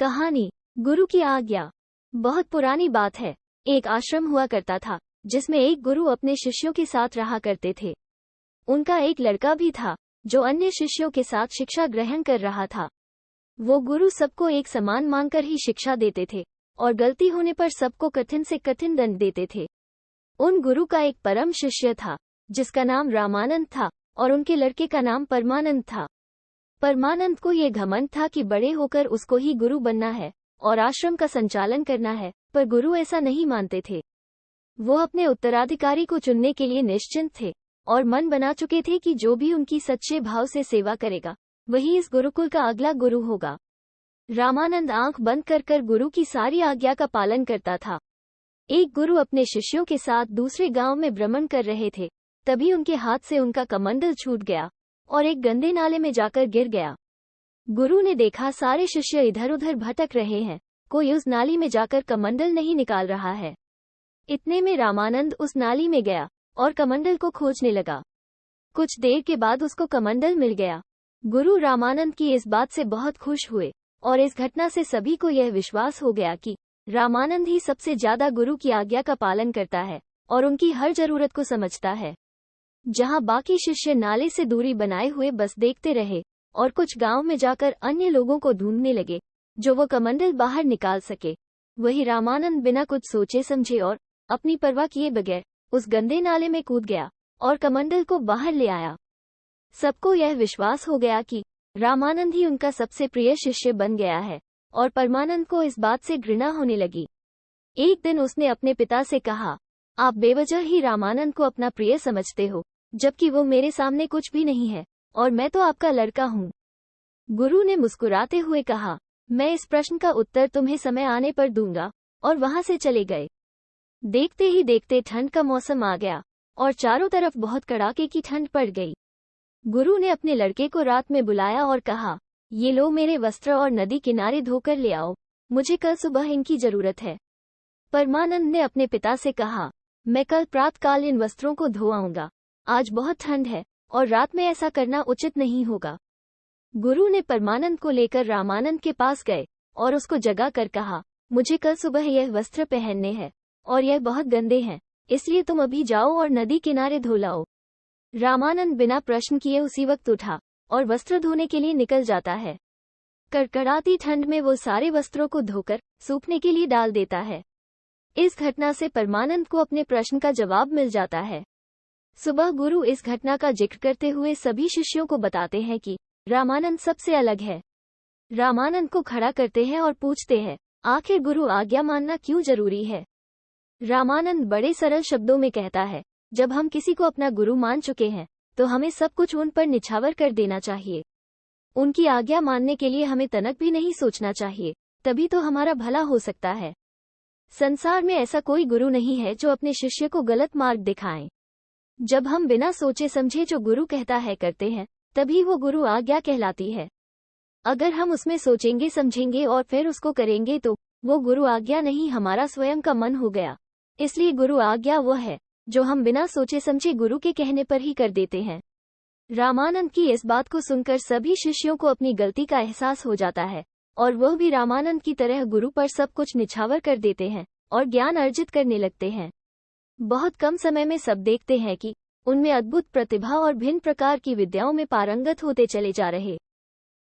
कहानी गुरु की आज्ञा। बहुत पुरानी बात है। एक आश्रम हुआ करता था जिसमें एक गुरु अपने शिष्यों के साथ रहा करते थे। उनका एक लड़का भी था जो अन्य शिष्यों के साथ शिक्षा ग्रहण कर रहा था। वो गुरु सबको एक समान मानकर ही शिक्षा देते थे और गलती होने पर सबको कठिन से कठिन दंड देते थे। उन गुरु का एक परम शिष्य था जिसका नाम रामानंद था और उनके लड़के का नाम परमानंद था। परमानंद को ये घमंड था कि बड़े होकर उसको ही गुरु बनना है और आश्रम का संचालन करना है, पर गुरु ऐसा नहीं मानते थे। वो अपने उत्तराधिकारी को चुनने के लिए निश्चिंत थे और मन बना चुके थे कि जो भी उनकी सच्चे भाव से सेवा करेगा वही इस गुरुकुल का अगला गुरु होगा। रामानंद आंख बंद कर गुरु की सारी आज्ञा का पालन करता था। एक गुरु अपने शिष्यों के साथ दूसरे गांव में भ्रमण कर रहे थे, तभी उनके हाथ से उनका कमंडल छूट गया और एक गंदे नाले में जाकर गिर गया। गुरु ने देखा सारे शिष्य इधर उधर भटक रहे हैं, कोई उस नाली में जाकर कमंडल नहीं निकाल रहा है। इतने में रामानंद उस नाली में गया और कमंडल को खोजने लगा। कुछ देर के बाद उसको कमंडल मिल गया। गुरु रामानंद की इस बात से बहुत खुश हुए और इस घटना से सभी को यह विश्वास हो गया कि रामानंद ही सबसे ज्यादा गुरु की आज्ञा का पालन करता है और उनकी हर जरूरत को समझता है। जहां बाकी शिष्य नाले से दूरी बनाए हुए बस देखते रहे और कुछ गांव में जाकर अन्य लोगों को ढूंढने लगे जो वो कमंडल बाहर निकाल सके, वही रामानंद बिना कुछ सोचे समझे और अपनी परवाह किए बगैर उस गंदे नाले में कूद गया और कमंडल को बाहर ले आया। सबको यह विश्वास हो गया कि रामानंद ही उनका सबसे प्रिय शिष्य बन गया है और परमानंद को इस बात से घृणा होने लगी। एक दिन उसने अपने पिता से कहा, आप बेवजह ही रामानंद को अपना प्रिय समझते हो, जबकि वो मेरे सामने कुछ भी नहीं है और मैं तो आपका लड़का हूँ। गुरु ने मुस्कुराते हुए कहा, मैं इस प्रश्न का उत्तर तुम्हें समय आने पर दूंगा, और वहां से चले गए। देखते ही देखते ठंड का मौसम आ गया और चारों तरफ बहुत कड़ाके की ठंड पड़ गई। गुरु ने अपने लड़के को रात में बुलाया और कहा, ये लो मेरे वस्त्र और नदी किनारे धोकर ले आओ, मुझे कल सुबह इनकी जरूरत है। परमानंद ने अपने पिता से कहा, मैं कल प्रातःकाल इन वस्त्रों को धो आऊंगा, आज बहुत ठंड है और रात में ऐसा करना उचित नहीं होगा। गुरु ने परमानंद को लेकर रामानंद के पास गए और उसको जगा कर कहा, मुझे कल सुबह यह वस्त्र पहनने हैं और यह बहुत गंदे हैं, इसलिए तुम अभी जाओ और नदी किनारे धो लाओ। रामानंद बिना प्रश्न किए उसी वक्त उठा और वस्त्र धोने के लिए निकल जाता है। कड़कड़ाती ठंड में वो सारे वस्त्रों को धोकर सूखने के लिए डाल देता है। इस घटना से परमानंद को अपने प्रश्न का जवाब मिल जाता है। सुबह गुरु इस घटना का जिक्र करते हुए सभी शिष्यों को बताते हैं कि रामानंद सबसे अलग है। रामानंद को खड़ा करते हैं और पूछते हैं, आखिर गुरु आज्ञा मानना क्यों जरूरी है? रामानंद बड़े सरल शब्दों में कहता है, जब हम किसी को अपना गुरु मान चुके हैं तो हमें सब कुछ उन पर निछावर कर देना चाहिए। उनकी आज्ञा मानने के लिए हमें तनक भी नहीं सोचना चाहिए, तभी तो हमारा भला हो सकता है। संसार में ऐसा कोई गुरु नहीं है जो अपने शिष्य को गलत मार्ग दिखाए। जब हम बिना सोचे समझे जो गुरु कहता है करते हैं, तभी वो गुरु आज्ञा कहलाती है। अगर हम उसमें सोचेंगे समझेंगे और फिर उसको करेंगे तो वो गुरु आज्ञा नहीं, हमारा स्वयं का मन हो गया। इसलिए गुरु आज्ञा वो है जो हम बिना सोचे समझे गुरु के कहने पर ही कर देते हैं। रामानंद की इस बात को सुनकर सभी शिष्यों को अपनी गलती का एहसास हो जाता है और वह भी रामानंद की तरह गुरु पर सब कुछ निछावर कर देते हैं और ज्ञान अर्जित करने लगते हैं। बहुत कम समय में सब देखते हैं कि उनमें अद्भुत प्रतिभा और भिन्न प्रकार की विद्याओं में पारंगत होते चले जा रहे।